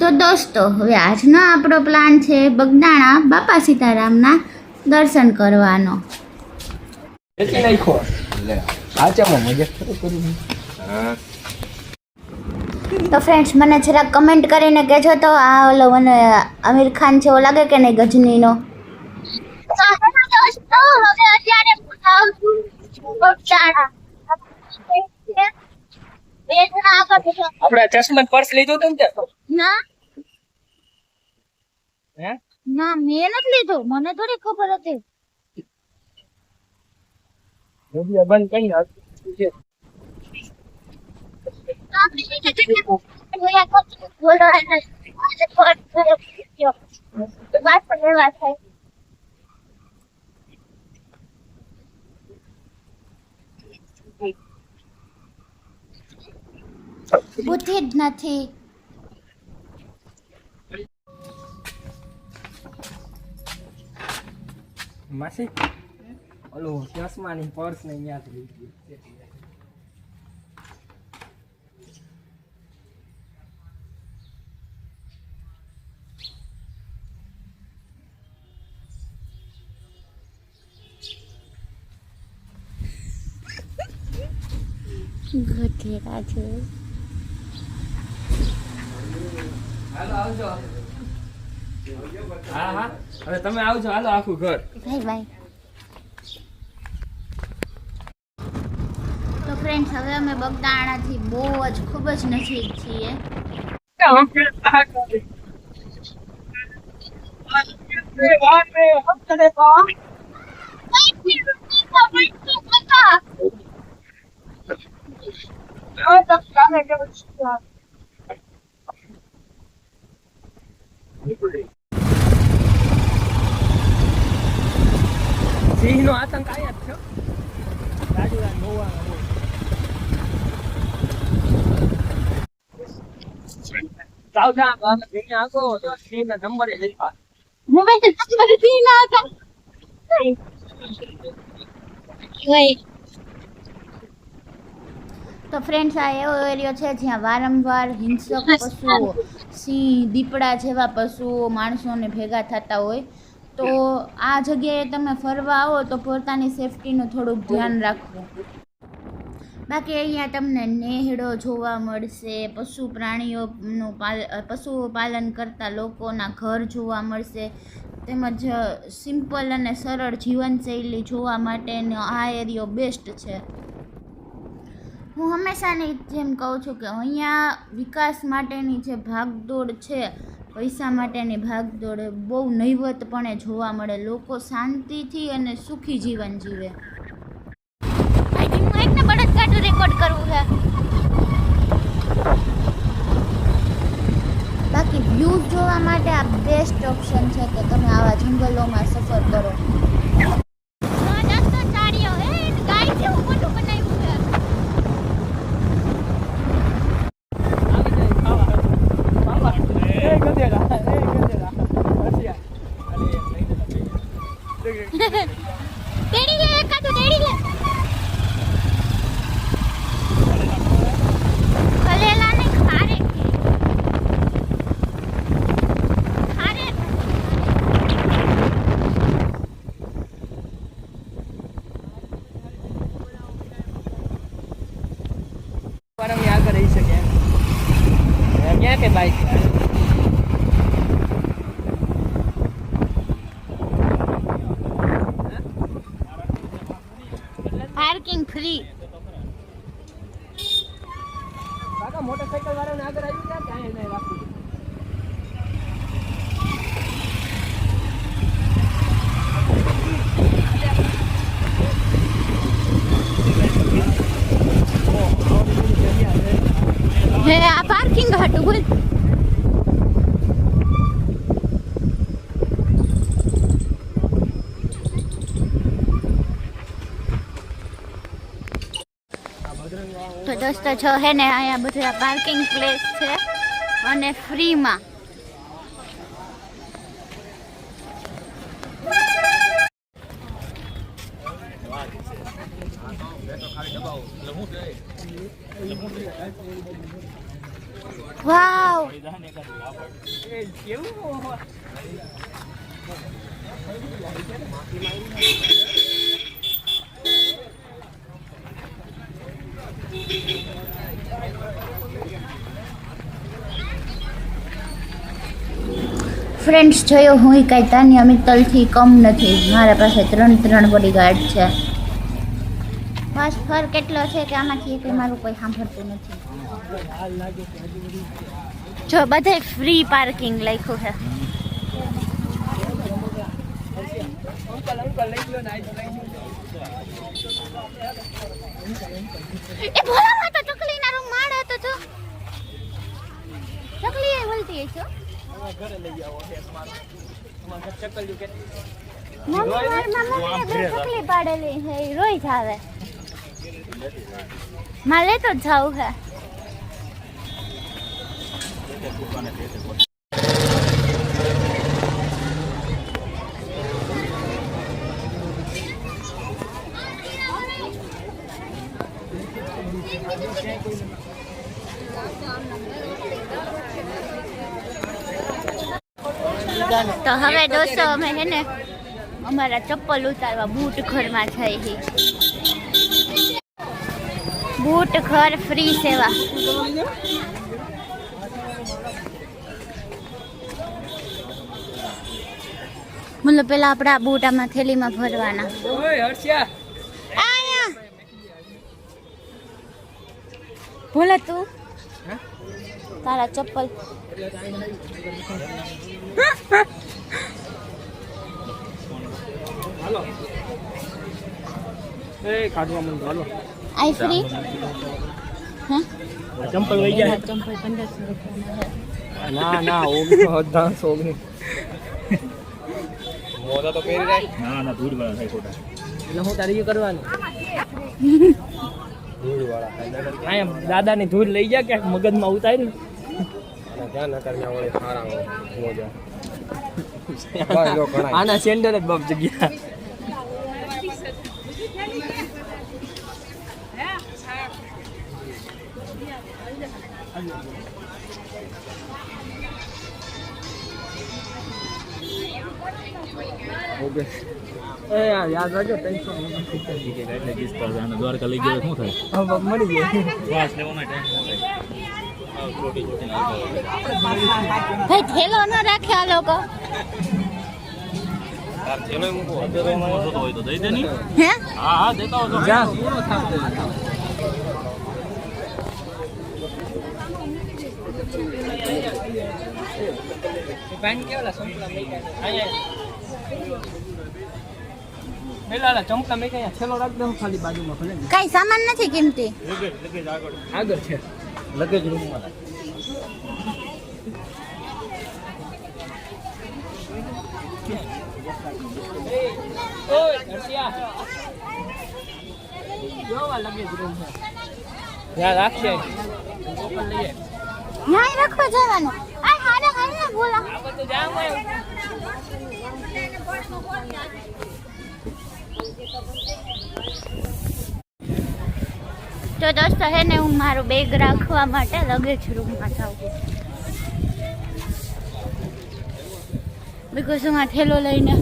તો દોસ્તો હવે આજનો આપણો પ્લાન છે બગદાણા બાપા સીતારામના દર્શન કરવાનો. તો ફ્રેન્ડ્સ મને જરાક કમેન્ટ કરીને કહેજો તો આ ઓલો મને આમિર ખાન જેવો લાગે કે નહીં ગજનીનો. આપણે ચશ્મા પર્સ લીધું હતું ને ના હે ના મેં નથી લીધું, મને થોડી ખબર હતી. વિડિયો બંધ કરી નાખ. બુદ્ધિ જ નથી. માસી ઓલું ચશ્મા ની પર્સ ને યાદ રહી ગયું. ગધેડા છે. હાલો આવજો. હા હા હવે તમે આવજો. હાલો આખું ઘર. Bye bye. તો ફ્રેન્ડ્સ હવે અમે બગદાણાથી બહુ જ ખૂબ જ નજીક છીએ. સિંહ નો આતંક આયા જ છે. રાજુલા ગોવા સાવધાન બાબા સિંહ આકો તો સિંહ ના નંબર એ લખા. તો ફ્રેન્ડ્સ આ એવો એરિયો છે જ્યાં વારંવાર હિંસક પશુઓ, સિંહ, દીપડા જેવા પશુઓ માણસોને ભેગા થતા હોય. તો આ જગ્યાએ તમે ફરવા આવો તો પોતાની સેફટીનું થોડુંક ધ્યાન રાખવું. બાકી અહીંયા તમને નેહડો જોવા મળશે, પશુ પ્રાણીઓનું પશુઓ પાલન કરતા લોકોના ઘર જોવા મળશે, તેમજ સિમ્પલ અને સરળ જીવનશૈલી જોવા માટેનો આ એરિયો બેસ્ટ છે. હું હંમેશાની જેમ કહું છું કે અહીંયા વિકાસ માટેની જે ભાગદોડ છે, પૈસા માટેની ભાગદોડ બહુ નહિવતપણે જોવા મળે. લોકો શાંતિથી અને સુખી જીવન જીવે. રેકોર્ડ કરવું છે. બાકી વ્યૂઝ જોવા માટે આ બેસ્ટ ઓપ્શન છે કે તમે આવા જંગલોમાં સફર કરો. આગળ રહી શકે ક્યાં કે બાઈક પાર્કિંગ ફ્રી. કાકા મોટરસાઇકલ વાળાને આગળ આવી ગયા ક્યાં એને રાખવું. હે આ પાર્કિંગ હતું બોલ. તો દોસ્તો છો હે ને અહીંયા બધા પાર્કિંગ પ્લેસ છે અને ફ્રીમાં. વાવ એ કેવું ફ્રેન્ડ્સ જોયો હું કાંઈ તાન્યા મિત્તલથી કમ નથી. મારા પાસે 3 બોડીગાર્ડ છે. બસ ફરક એટલો છે કે આમાંથી કે મારું કોઈ સાંભળતું નથી. જો બધે ફ્રી પાર્કિંગ લખ્યું છે. એ ભોળામાં તો ચકલીના રૂમ માળ હતો તો ચકલી એ બોલતી હશે. ઘરે લઈ જાઓ ચકલ્યું કે ચકલી પાડેલી છે એ રોઈ જ આવે. મારે લેતો જ જાવું છે. તો હવે દોસ્તો અમે છે ને અમારા ચપ્પલ ઉતારવા બૂટ ઘરમાં જઈએ છીએ. બૂટ ઘર ફ્રી સેવા. મતલબ પેલા આપણા બૂટ આમાં થેલીમાં ભરવાના. ઓય હર્ષિયા આયા ભોલા તું તારા ચપ્પલ હાલો એ કાઢવા મને હાલો આઈ ફ્રી. હા ચંપલ વઈ ગયા ચંપલ 1500 રૂપિયાના ના ના 19 મોજા તો પહેરી રાખ. ના ધૂળ વાળા થાય ખોટા. એટલે હું તારી કરવાનું ધૂળ વાળા થાય. દાદાની ધૂળ લઈ જા કે મગજમાં ઉતાર્યું ધ્યાન કર્યા હોય સારા મોજા. આના સેન્ડર જ બાપ જગ્યા. ઓકે એ યાદ રાખજો ટેન્શન એટલે કિસ પર અને દ્વારકા લઈ ગયો શું થાય હવે મળી ગયો શ્વાસ લેવાનો ટાઈમ ભાઈ થેલો ન રાખે આ લોકો. તાર થેલો મૂકો અત્યારે હોય તો દઈ દે ની. હે હા હા દેતા હો તો જા પેન કેવલા સંપલા મેકા આયા પેલા ચમકા મેકા છેલ્લો રાખ દઉં ખાલી બાજુમાં ભલે કાઈ સામાન નથી કિંમતી. લગેજ આગળ છે લગેજ રૂમમાં ઓય હર્ષિયા જોવા લગેજ રૂમ છે યાર રાખશે ઓપન લઈએ ન્યાય રાખવા જવાનું. આ હાડા હાડા બોલા આ બધું જામ હોય. તો દોસ્તો હે ને હું મારું બેગ રાખવા માટે લગેજ રૂમમાં જાઉં બીકોઝ હું આ થેલો લઈને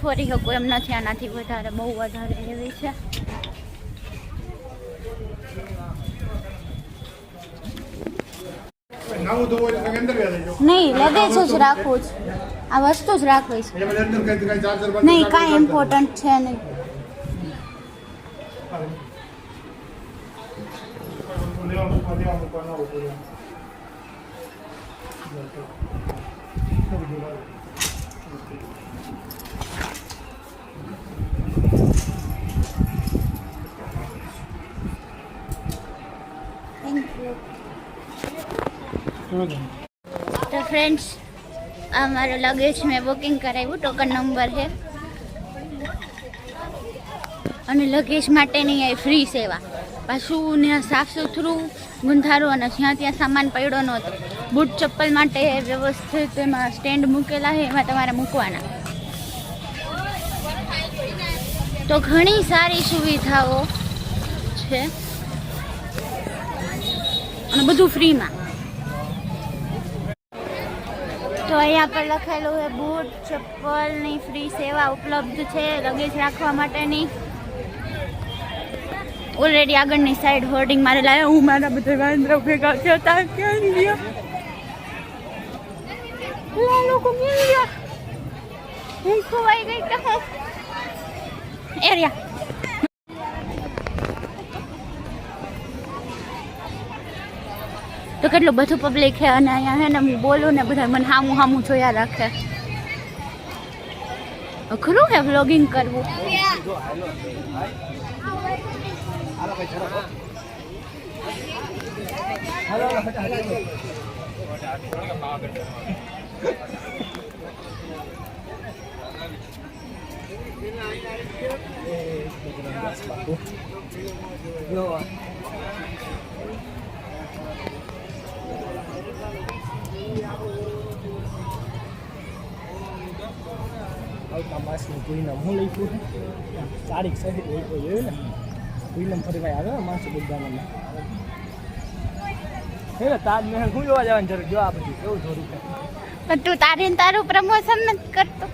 ફરી શકું એમ નથી. આનાથી વધારે બહુ વધારે એવી છે. નહીં લગેજ જ રાખવું છે. આ વસ્તુ જ રાખવી છે. નહીં કાંઈ ઇમ્પોર્ટન્ટ છે નહીં. तो फ्रेंड्स हमारा लगेज में बुकिंग कराव्યું ટોકન નંબર છે અને લગેજ માટેની આ ફ્રી સેવા. પાછું ત્યાં સાફ સુથરું ગુંધારું અને જ્યાં ત્યાં સામાન પડ્યો નહોતો. બૂટ ચપ્પલ માટે વ્યવસ્થિત એમાં સ્ટેન્ડ મૂકેલા છે, એમાં તમારે મૂકવાના. તો ઘણી સારી સુવિધાઓ છે અને બધું ફ્રીમાં. તો અહીંયા પર લખેલું છે બૂટ ચપ્પલની ફ્રી સેવા ઉપલબ્ધ છે લગેજ રાખવા માટેની. ઓલરેડી આગળની સાઈડ હોર્ડિંગ મારેલા છે. હું મારા બધા વાંદરા ભેગા થતા ક્યાં ગયા લોકો મિલ ગયા. હું ખોવાઈ ગઈ કે હું એરિયા. તો કેટલું બધું પબ્લિક છે અને અહીંયા હે ને હું બોલું ને બધા મને હામું હામું જોયા રાખે. અઘરું છે વ્લોગિંગ કરવું. માસની પૂનમ હું લખ્યું છે તારીખ સહિત એવું ને પૂનમ ફરી ભાઈ આવે માસુ બધામાં હે તાજમહેલ હું જોવા જવાની જરૂર જો આ બધું કેવું જોરું છે પણ તું તારું પ્રમોશન નથી કરતો.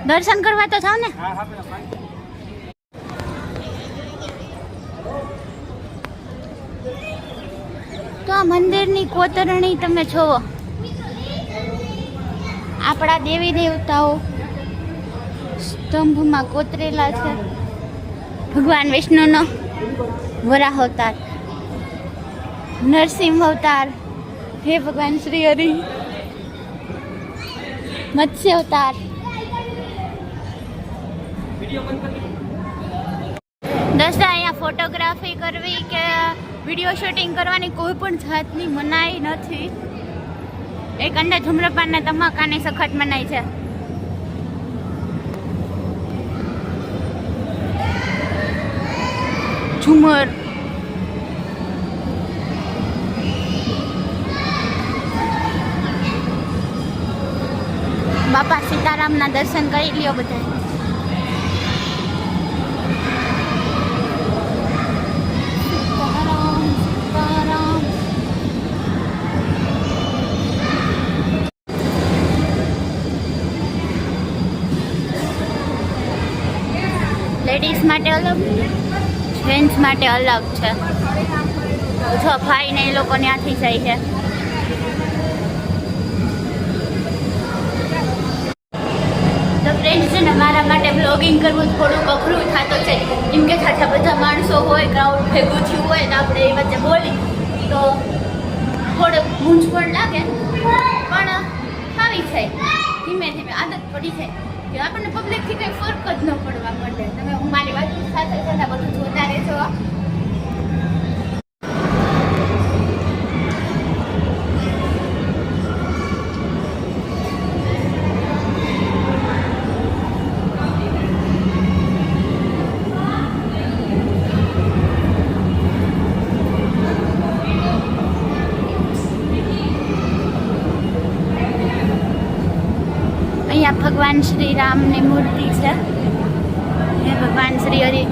દર્શન કરવા તો જાવ ને. તો આ મંદિરની કોતરણી તમે જોવો. આપણા દેવી દેવતાઓ સ્તંભમાં કોતરેલા છે. ભગવાન વિષ્ણુનો વરાહ અવતાર, નરસિંહ અવતાર, હે ભગવાન શ્રી હરિ, મત્સ્ય અવતાર. દોસ્તો અહીંયા ફોટોગ્રાફી કરવી કે વિડીયો શૂટિંગ કરવાની કોઈ પણ જાતની મનાઈ નથી. એક અંડે ધૂમ્રપાન ને તમાકાની સખત મનાઈ છે. ઝુમર બાપા સીતારામના દર્શન કરી લ્યો બધા. લેડીઝ માટે અલગ, જેન્ટ્સ માટે અલગ છે. જો ભાઈ ને એ લોકો ત્યાંથી જાય છે. તો ફ્રેન્ડ્સ છે ને મારા માટે બ્લોગિંગ કરવું થોડુંક અઘરું થતું છે. કેમ કે સાથે બધા માણસો હોય, ક્રાઉડ ભેગું થયું હોય તો આપણે એ વચ્ચે બોલી તો થોડુંક મૂંઝવણ લાગે, પણ આવી જાય. ધીમે ધીમે આદત પડી જાય કે આપણને પબ્લિકથી કંઈ ફરક જ ન પડવા માંડે. તમે હું મારી વાત સાથે સાથે બધું જોતા રહેજો. અહીંયા ભગવાન શ્રી રામની મૂર્તિ છે. હે ભગવાન શ્રી હરિ.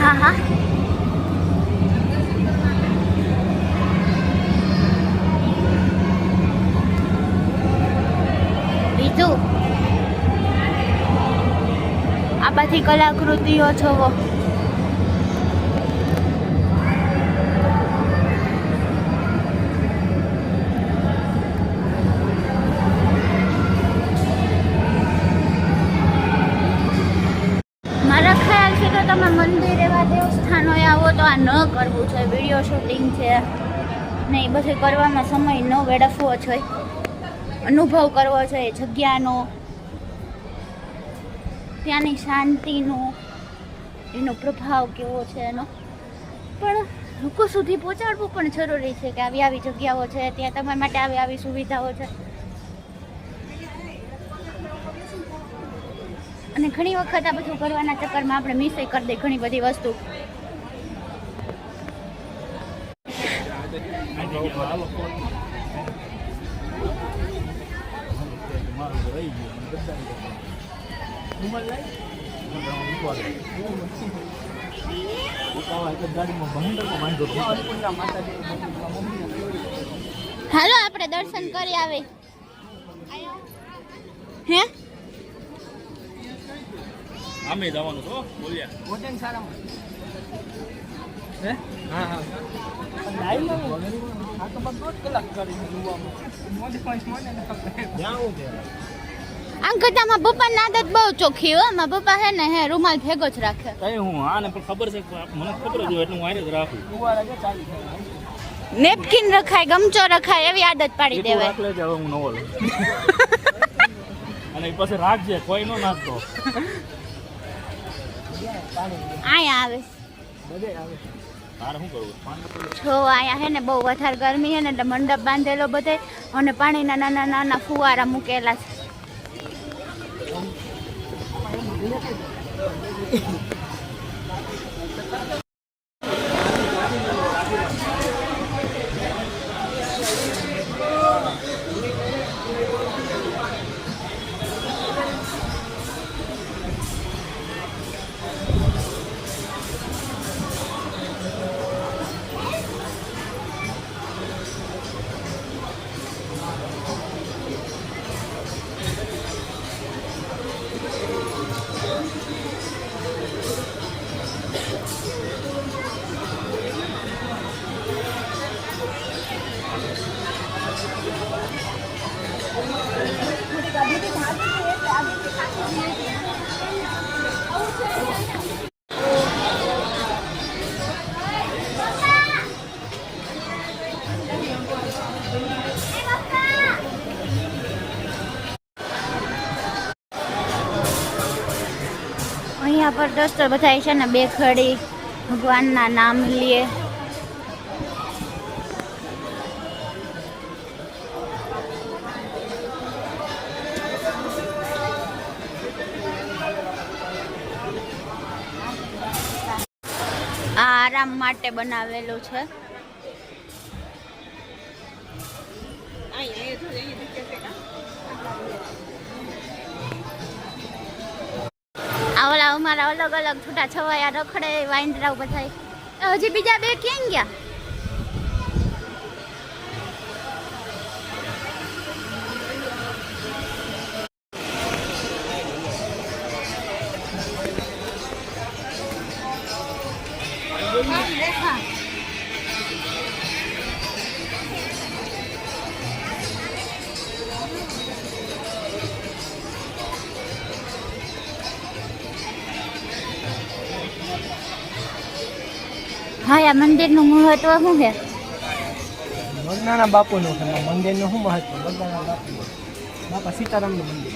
હા હા આ બધી કલાકૃતિઓ જોવો. મારા ખ્યાલથી તો તમે મંદિર એવા દેવસ્થાનોએ આવો તો આ ન કરવું જોઈએ. વિડીયો શૂટિંગ છે નહીં, બધું કરવામાં સમય ન વેડફવો જોઈએ. અનુભવ કરવો જોઈએ જગ્યાનો, ત્યાંની શાંતિનો, એનો પ્રભાવ કેવો છે એનો. પણ લોકો સુધી પહોંચાડવું પણ જરૂરી છે કે આવી આવી જગ્યાઓ છે, ત્યાં તમારા માટે આવી આવી સુવિધાઓ છે. અને ઘણી વખત આ બધું કરવાના ચક્કરમાં આપણે મિસ કરી દઈએ ઘણી બધી વસ્તુ. હાલો આપણે દર્શન કરી આવે. હે આમે જવાનું છો બોલ્યા હોટેલ સારા હે હા હા લાઈવ આ તો બધો કલાક કરી જોવામાં મોડે ને જાવું છે. આમ કરતામાં પપ્પાની આદત બહુ ચોખ્ખી હો. મારા પપ્પા હે ને હે રૂમાલ ભેગો જ રાખે. કઈ હું આને પણ ખબર છે મને ખબર જ હોય એટલે હું આને જ રાખું. ઉવાળા કે ચાલી થાય નેપકિન રખાય, ગમચો રખાય એવી આદત પાડી દેવાય. રાખલે જ હવે હું નવો લઉં. અને પછી રાખજે કોઈ નો નાખતો. આયા આવે બધે આવે. તારે શું કરવું? છો આયા હે ને બહુ વધારે ગરમી હે ને એટલે મંડપ બાંધેલો બધે અને પાણીના નાના નાના ફુવારા મૂકેલા છે. અહીંયા પર દોસ્તો બધા છે ને બે ઘડી ભગવાનના નામ લે. આ આરામ માટે બનાવેલું છે. આ ઓલા અમારા અલગ અલગ છૂટા છવાયા રખડે વાંદરાઓ બધા. હજી બીજા બે ક્યાં ગયા? હા, આ મંદિરનું મહત્વ શું છે? બગદાણા બાપુનું છે. મંદિરનું શું મહત્વ? બગદાણા બાપુ બાપા સીતારામનું મંદિર.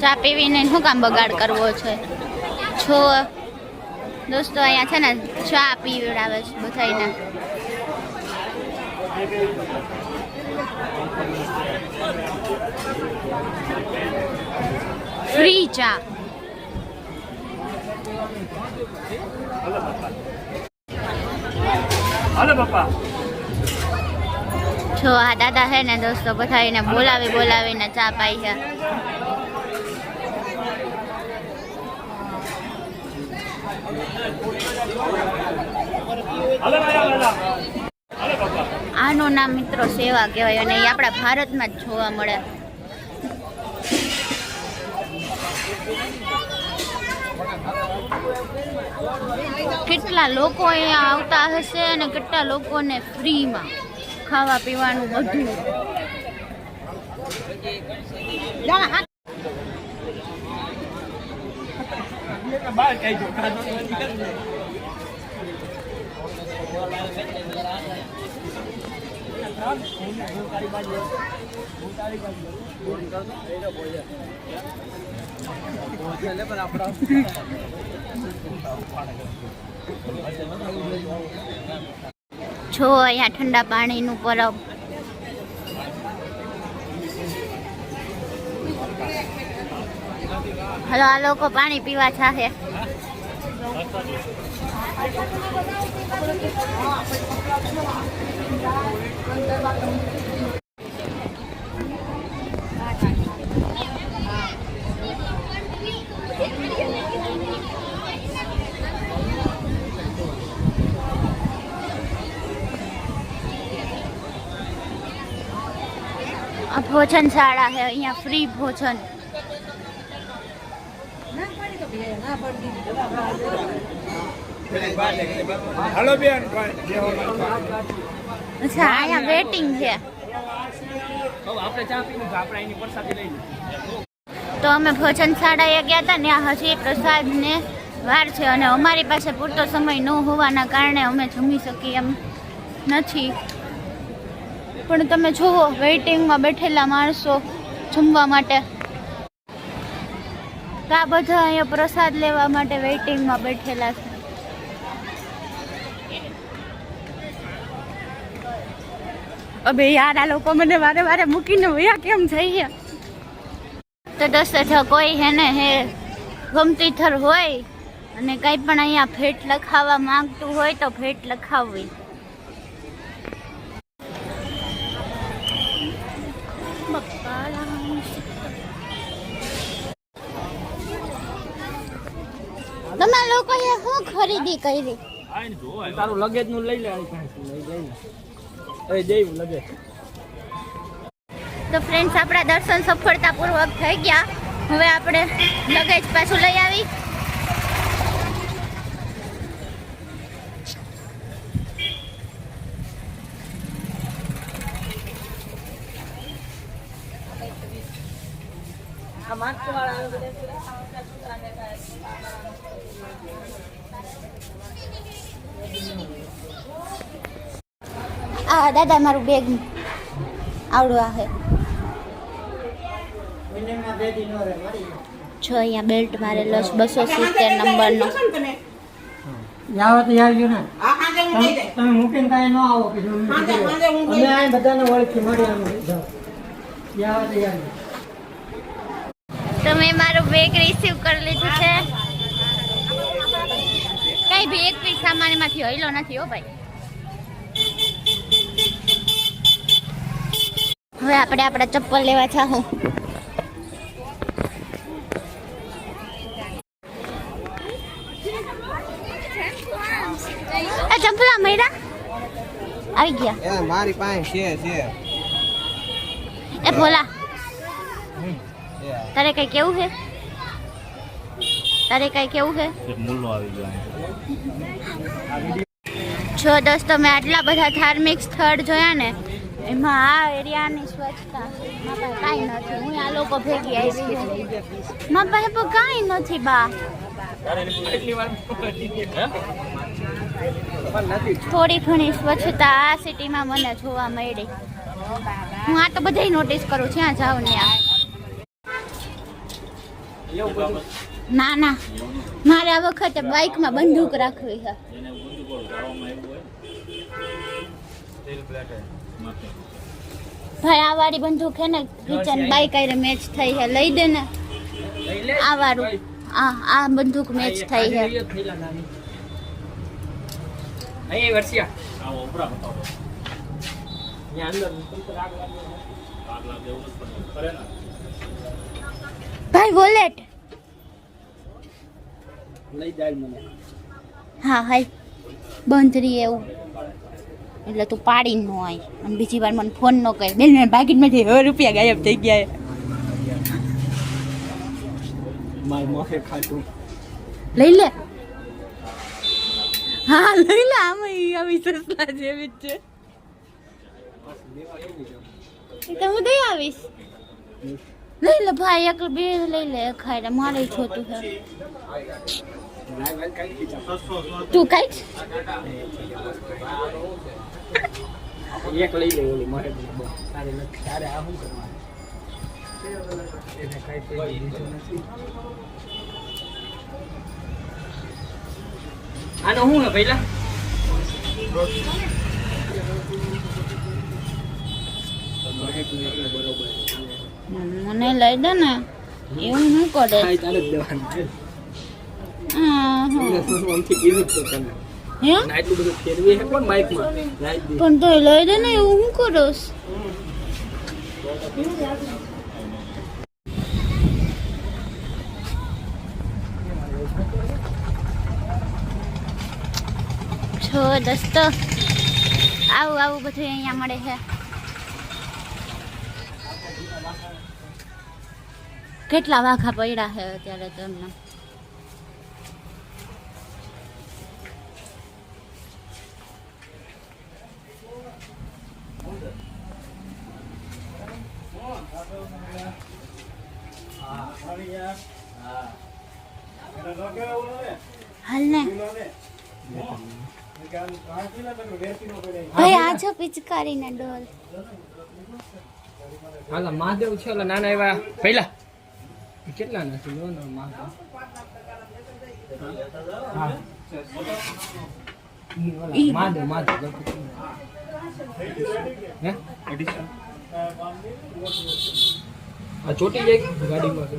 ચા પીવીને શું કામ બગાડ કરવો છે? છો દોસ્તો અહીંયા છે ને ચા પીવડાવે છે બધાને. ફ્રી ચા. હાલો પપ્પા. છો આ દાદા છે ને દોસ્તો બધાને બોલાવીને ચા પાઈ છે. આનું નામ મિત્રો સેવા કહેવાય અને એ આપણા ભારતમાં જ જોવા મળે. કેટલા લોકો અહીંયા આવતા હશે અને કેટલા લોકોને ફ્રીમાં ખાવા પીવાનું બધું. બહાર કઈ જો ખાધો નથી જો અહીંયા ઠંડા પાણીનું પરબ. હલો આ લોકો પાણી પીવા ચાહે. આ ભોજનશાળા है, અહીંયા ફ્રી ભોજન. હાલો બેન અચ્છા અહીંયા વેટિંગ છે. આપણે ચા પીવું આપણે એની પ્રસાદી લઈ લઈએ. તો અમે ભોજનશાળાએ ગયા હતા ને, હજી પ્રસાદને વાર છે અને અમારી પાસે પૂરતો સમય ન હોવાના કારણે અમે જમી શકીએ એમ નથી. પણ તમે જુઓ વેઇટિંગમાં બેઠેલા માણસો જમવા માટે. તો આ બધા અહીંયા પ્રસાદ લેવા માટે વેઇટિંગમાં બેઠેલા છે. અબે યાર આ લોકો મને વારે વારે મૂકીને વયા કેમ જઈએ. તો દોસ્તો જો કોઈ હે ને હે ગમતી થર હોય અને કંઈ પણ અહીંયા ભેટ લખાવવા માંગતું હોય તો ભેટ લખાવવી. તમે લોકોએ શું ખરીદી કરી? તારું લગેજ નું લઈ લે. દેવું લગેજ. તો ફ્રેન્ડ્સ આપણા દર્શન સફળતાપૂર્વક થઈ ગયા. હવે આપણે લગેજ પાછું લઈ આવી. આ દાદા મારું બેગ આવડું આ હે. જો અહીંયા બેલ્ટ મારેલો છે 270 નંબરનો. જાવ તો આવજો ને. તમે મૂકીને કાંઈ ન આવો કે અમે આ બધાને ઓળખી મળી અમે જાવ તો આવજો. તમે મારું બેગ રિસીવ કરી લીધું છે. કઈ ભી એક પીસ સામાનમાંથી હઈલો નથી હો ભાઈ. હવે આપણે આપણા ચપ્પલ લેવા ચાહું. આ ચંપલા મયરા આવી ગયા. મારી પાસે છે એ ભોલા તારે કઈ કેવું છે? મૂળનો આવી ગયો. જો દોસ્તો મેં આટલા બધા ધાર્મિક સ્થળ જોયા ને, એમાં આ એરિયાની સ્વચ્છતા કાંઈ નથી. હું આ લોકો ભેગી આવી છું. મારા પાસે પણ કાંઈ નથી બા. થોડી ઘણી સ્વચ્છતા આ સિટીમાં મને જોવા મળી. હું આ તો બધાય નોટિસ કરું જ્યાં જાઉં ત્યાં. ના ના મારે આ વખતે બાઇકમાં બંદૂક રાખવી છે. ભાઈ આ વાળી બંદૂક છે ને કિચન બાઇક આરે મેચ થઈ છે, લઈ દે ને. આ વાળું આ બંદૂક મેચ થઈ છે. અહીં વર્ષિયા આવો ઉપરા બતાવો. ત્યાં અંદર આગ લાગે એવું નથી કરે ને. ભાઈ વોલેટ લઈ જાય મને. હા હાય બંધ રહી એવું એટલે તું પાડી ન હોય. અને બીજી વાર મને ફોન ન કરે. બેન પાકીટમાંથી 100 રૂપિયા ગાયબ થઈ ગયા. મારી મોખે ખાતું લઈ લે. હા લઈ લે. આમાં આવી સસલા જેવી જ છે. તો હું દઈ આવીશ. લઈ લે ભાઈ, એક બે લઈ લે, ખાઈ મારે જોતું છે. તું કાંઈ એક લઈ લે ઓલી મારે તારે નથી તારે આ શું કરવાનું એને કઈ દીધું નથી આનો શું હે પહેલા મને લઈ દે ને, એવું શું કરે? હા તારે જ દેવાનું છે હા. આમથી કીધું જ તો તમે હે ના એટલું બધું ફેરવી છે કોણ બાઇકમાં લાઈ દે પણ તો લઈ દે ને, એવું શું કરોસ? છો દોસ્તો, આવું આવું બધું અહીંયા મળે છે. કેટલા વાઘા પડ્યા છે અત્યારે તમને. હાલ ને ભાઈ, આ જો પિચકારી ને ડોલ. હાલા મહાદેવ છે ઓલા નાના એવા પહેલા કેટલા નથી લો ને મહાદેવ હા મહાદેવ મહાદેવ હે આ ચોટી જાય ગાડીમાં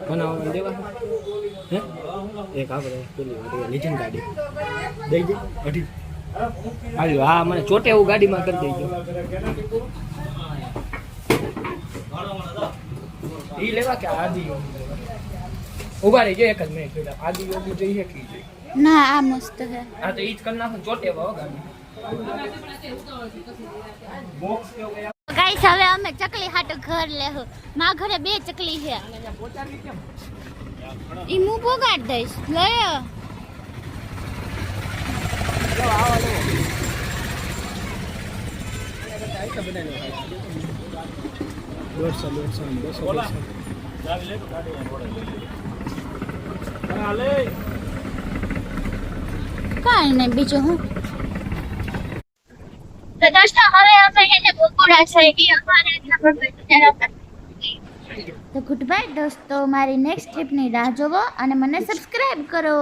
બનાવવા દેવા હે એક આપણે પેલી લીજન ગાડી દઈ દે અઢી હાલ્યો હા મને ચોટે એવું ગાડીમાં કરી દેજો ઈ લેવા કે આદિ ઉભા રહી એક જ મિનિટ પેલા આદિ યોગી જઈએ કે ના, આ મસ્ત છે. હા તો ઈ જ કરી નાખો ચોટે વાવ ગાડી બોક્સ કેવું ગાઈસ, હવે અમે ચકલી હાટુ ઘર લેહું. મારા ઘરે 2 ચકલી છે. ઈ હું પોગાડ દઈશ. લયો કાંઈ નહીં, બીજું હું. તો દોસ્તો હવે આપણે એને બપોરા થઈ ગઈ અમારે તો ગુડ બાય દોસ્તો, મારી નેક્સ્ટ ટ્રીપની રાહ જોવો અને મને સબસ્ક્રાઇબ કરો.